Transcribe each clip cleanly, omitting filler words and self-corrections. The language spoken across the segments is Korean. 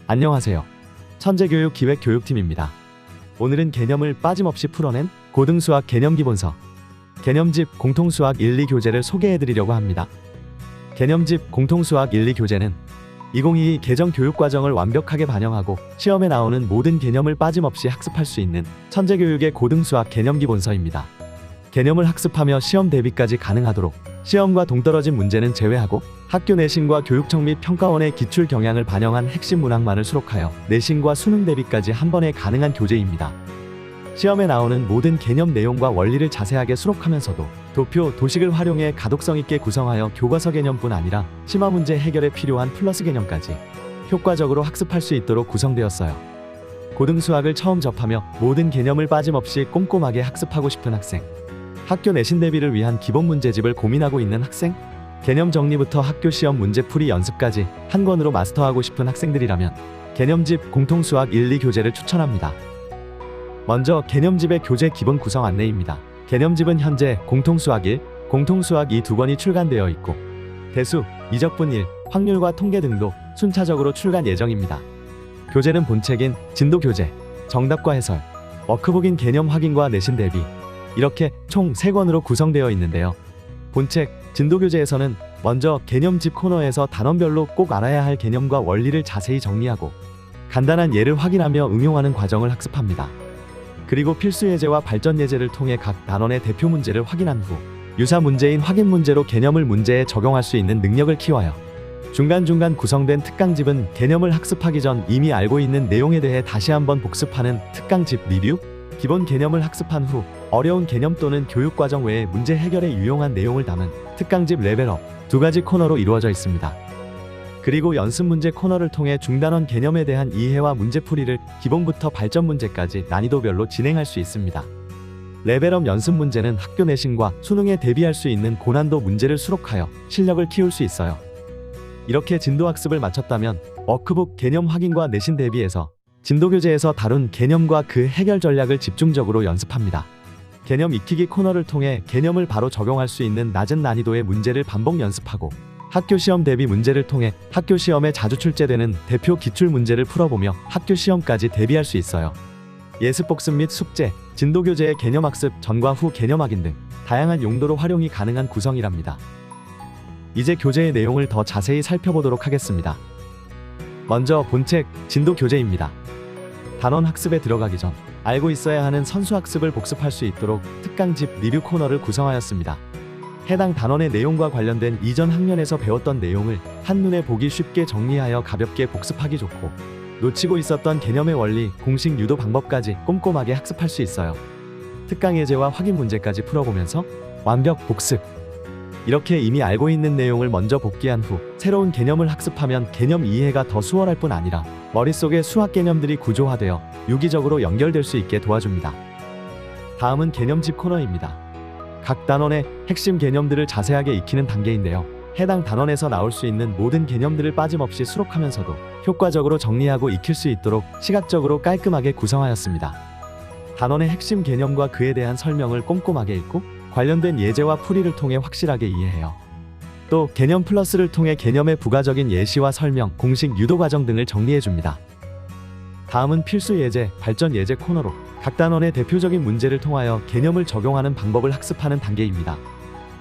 안녕하세요. 천재교육기획교육팀입니다. 오늘은 개념을 빠짐없이 풀어낸 고등수학 개념기본서 개념집 공통수학 1, 2 교재를 소개해드리려고 합니다. 개념집 공통수학 1, 2 교재는 2022 개정 교육과정을 완벽하게 반영하고 시험에 나오는 모든 개념을 빠짐없이 학습할 수 있는 천재교육의 고등수학 개념기본서입니다. 개념을 학습하며 시험 대비까지 가능하도록 시험과 동떨어진 문제는 제외하고 학교 내신과 교육청 및 평가원의 기출 경향을 반영한 핵심 문항만을 수록하여 내신과 수능 대비까지 한 번에 가능한 교재입니다. 시험에 나오는 모든 개념 내용과 원리를 자세하게 수록하면서도 도표, 도식을 활용해 가독성 있게 구성하여 교과서 개념뿐 아니라 심화 문제 해결에 필요한 플러스 개념까지 효과적으로 학습할 수 있도록 구성되었어요. 고등수학을 처음 접하며 모든 개념을 빠짐없이 꼼꼼하게 학습하고 싶은 학생, 학교 내신 대비를 위한 기본 문제집을 고민하고 있는 학생, 개념 정리부터 학교 시험 문제풀이 연습까지 한 권으로 마스터하고 싶은 학생들이라면 개념집 공통수학 1, 2 교재를 추천합니다. 먼저 개념집의 교재 기본 구성 안내입니다. 개념집은 현재 공통수학 1, 공통수학 2 두 권이 출간되어 있고 대수, 미적분 1, 확률과 통계 등도 순차적으로 출간 예정입니다. 교재는 본책인 진도교재, 정답과 해설, 워크북인 개념 확인과 내신 대비 이렇게 총 3권으로 구성되어 있는데요. 본책, 진도교재에서는 먼저 개념집 코너에서 단원별로 꼭 알아야 할 개념과 원리를 자세히 정리하고 간단한 예를 확인하며 응용하는 과정을 학습합니다. 그리고 필수 예제와 발전 예제를 통해 각 단원의 대표 문제를 확인한 후 유사 문제인 확인 문제로 개념을 문제에 적용할 수 있는 능력을 키워요. 중간중간 구성된 특강집은 개념을 학습하기 전 이미 알고 있는 내용에 대해 다시 한번 복습하는 특강집 리뷰, 기본 개념을 학습한 후 어려운 개념 또는 교육과정 외에 문제 해결에 유용한 내용을 담은 특강집 레벨업 두 가지 코너로 이루어져 있습니다. 그리고 연습 문제 코너를 통해 중단원 개념에 대한 이해와 문제풀이를 기본부터 발전 문제까지 난이도별로 진행할 수 있습니다. 레벨업 연습 문제는 학교 내신과 수능에 대비할 수 있는 고난도 문제를 수록하여 실력을 키울 수 있어요. 이렇게 진도학습을 마쳤다면 워크북 개념 확인과 내신 대비에서 진도교재에서 다룬 개념과 그 해결 전략을 집중적으로 연습합니다. 개념 익히기 코너를 통해 개념을 바로 적용할 수 있는 낮은 난이도의 문제를 반복 연습하고 학교 시험 대비 문제를 통해 학교 시험에 자주 출제되는 대표 기출 문제를 풀어보며 학교 시험까지 대비할 수 있어요. 예습복습 및 숙제, 진도교재의 개념학습 전과 후 개념 확인 등 다양한 용도로 활용이 가능한 구성이랍니다. 이제 교재의 내용을 더 자세히 살펴보도록 하겠습니다. 먼저 본책, 진도교재입니다. 단원 학습에 들어가기 전 알고 있어야 하는 선수학습을 복습할 수 있도록 특강집 리뷰 코너를 구성하였습니다. 해당 단원의 내용과 관련된 이전 학년에서 배웠던 내용을 한눈에 보기 쉽게 정리하여 가볍게 복습하기 좋고 놓치고 있었던 개념의 원리, 공식 유도 방법까지 꼼꼼하게 학습할 수 있어요. 특강 예제와 확인 문제까지 풀어보면서 완벽 복습. 이렇게 이미 알고 있는 내용을 먼저 복기한 후 새로운 개념을 학습하면 개념 이해가 더 수월할 뿐 아니라 머릿속에 수학 개념들이 구조화되어 유기적으로 연결될 수 있게 도와줍니다. 다음은 개념집 코너입니다. 각 단원의 핵심 개념들을 자세하게 익히는 단계인데요. 해당 단원에서 나올 수 있는 모든 개념들을 빠짐없이 수록하면서도 효과적으로 정리하고 익힐 수 있도록 시각적으로 깔끔하게 구성하였습니다. 단원의 핵심 개념과 그에 대한 설명을 꼼꼼하게 읽고 관련된 예제와 풀이를 통해 확실하게 이해해요. 또 개념 플러스를 통해 개념의 부가적인 예시와 설명, 공식 유도 과정 등을 정리해줍니다. 다음은 필수 예제, 발전 예제 코너로 각 단원의 대표적인 문제를 통하여 개념을 적용하는 방법을 학습하는 단계입니다.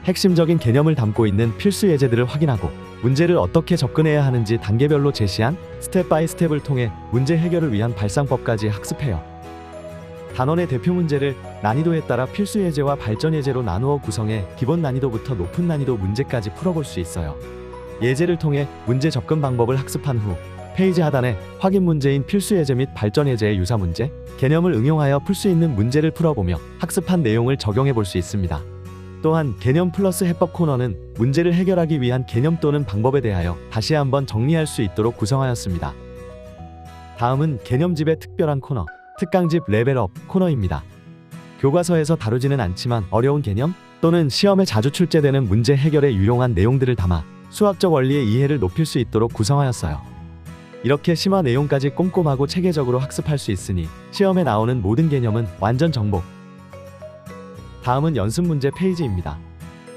핵심적인 개념을 담고 있는 필수 예제들을 확인하고 문제를 어떻게 접근해야 하는지 단계별로 제시한 스텝 바이 스텝을 통해 문제 해결을 위한 발상법까지 학습해요. 단원의 대표 문제를 난이도에 따라 필수 예제와 발전 예제로 나누어 구성해 기본 난이도부터 높은 난이도 문제까지 풀어볼 수 있어요. 예제를 통해 문제 접근 방법을 학습한 후 페이지 하단에 확인 문제인 필수 예제 및 발전 예제의 유사 문제, 개념을 응용하여 풀 수 있는 문제를 풀어보며 학습한 내용을 적용해 볼 수 있습니다. 또한 개념 플러스 해법 코너는 문제를 해결하기 위한 개념 또는 방법에 대하여 다시 한번 정리할 수 있도록 구성하였습니다. 다음은 개념집의 특별한 코너, 특강집 레벨업 코너입니다. 교과서에서 다루지는 않지만 어려운 개념 또는 시험에 자주 출제되는 문제 해결에 유용한 내용들을 담아 수학적 원리의 이해를 높일 수 있도록 구성하였어요. 이렇게 심화 내용까지 꼼꼼하고 체계적으로 학습할 수 있으니 시험에 나오는 모든 개념은 완전 정복. 다음은 연습 문제 페이지입니다.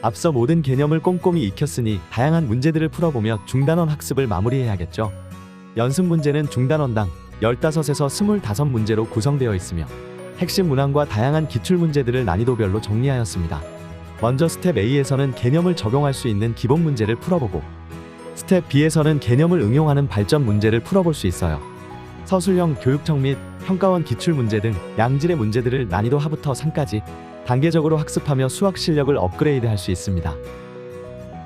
앞서 모든 개념을 꼼꼼히 익혔으니 다양한 문제들을 풀어보며 중단원 학습을 마무리해야겠죠. 연습 문제는 중단원당 15에서 25문제로 구성되어 있으며 핵심 문항과 다양한 기출 문제들을 난이도별로 정리하였습니다. 먼저 스텝 A에서는 개념을 적용할 수 있는 기본 문제를 풀어보고 스텝 B에서는 개념을 응용하는 발전 문제를 풀어볼 수 있어요. 서술형, 교육청 및 평가원 기출 문제 등 양질의 문제들을 난이도 하부터 3까지 단계적으로 학습하며 수학 실력을 업그레이드할 수 있습니다.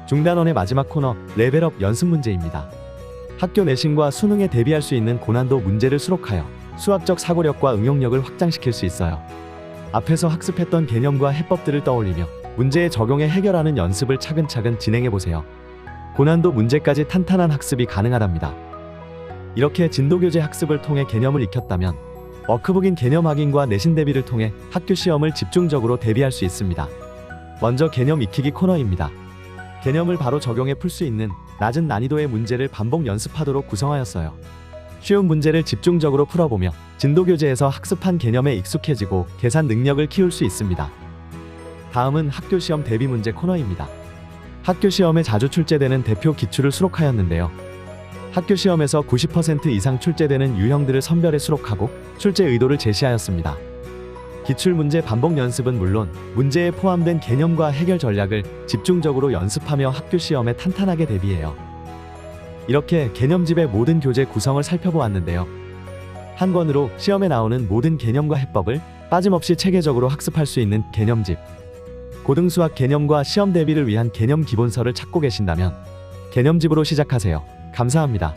중단원의 마지막 코너, 레벨업 연습 문제입니다. 학교 내신과 수능에 대비할 수 있는 고난도 문제를 수록하여 수학적 사고력과 응용력을 확장시킬 수 있어요. 앞에서 학습했던 개념과 해법들을 떠올리며 문제에 적용해 해결하는 연습을 차근차근 진행해보세요. 고난도 문제까지 탄탄한 학습이 가능하답니다. 이렇게 진도교재 학습을 통해 개념을 익혔다면 워크북인 개념 확인과 내신 대비를 통해 학교 시험을 집중적으로 대비할 수 있습니다. 먼저 개념 익히기 코너입니다. 개념을 바로 적용해 풀 수 있는 낮은 난이도의 문제를 반복 연습하도록 구성하였어요. 쉬운 문제를 집중적으로 풀어보며 진도교재에서 학습한 개념에 익숙해지고 계산 능력을 키울 수 있습니다. 다음은 학교 시험 대비 문제 코너입니다. 학교 시험에 자주 출제되는 대표 기출을 수록하였는데요. 학교 시험에서 90% 이상 출제되는 유형들을 선별해 수록하고 출제 의도를 제시하였습니다. 기출 문제 반복 연습은 물론 문제에 포함된 개념과 해결 전략을 집중적으로 연습하며 학교 시험에 탄탄하게 대비해요. 이렇게 개념집의 모든 교재 구성을 살펴보았는데요. 한 권으로 시험에 나오는 모든 개념과 해법을 빠짐없이 체계적으로 학습할 수 있는 개념집. 고등수학 개념과 시험 대비를 위한 개념 기본서를 찾고 계신다면 개념집으로 시작하세요. 감사합니다.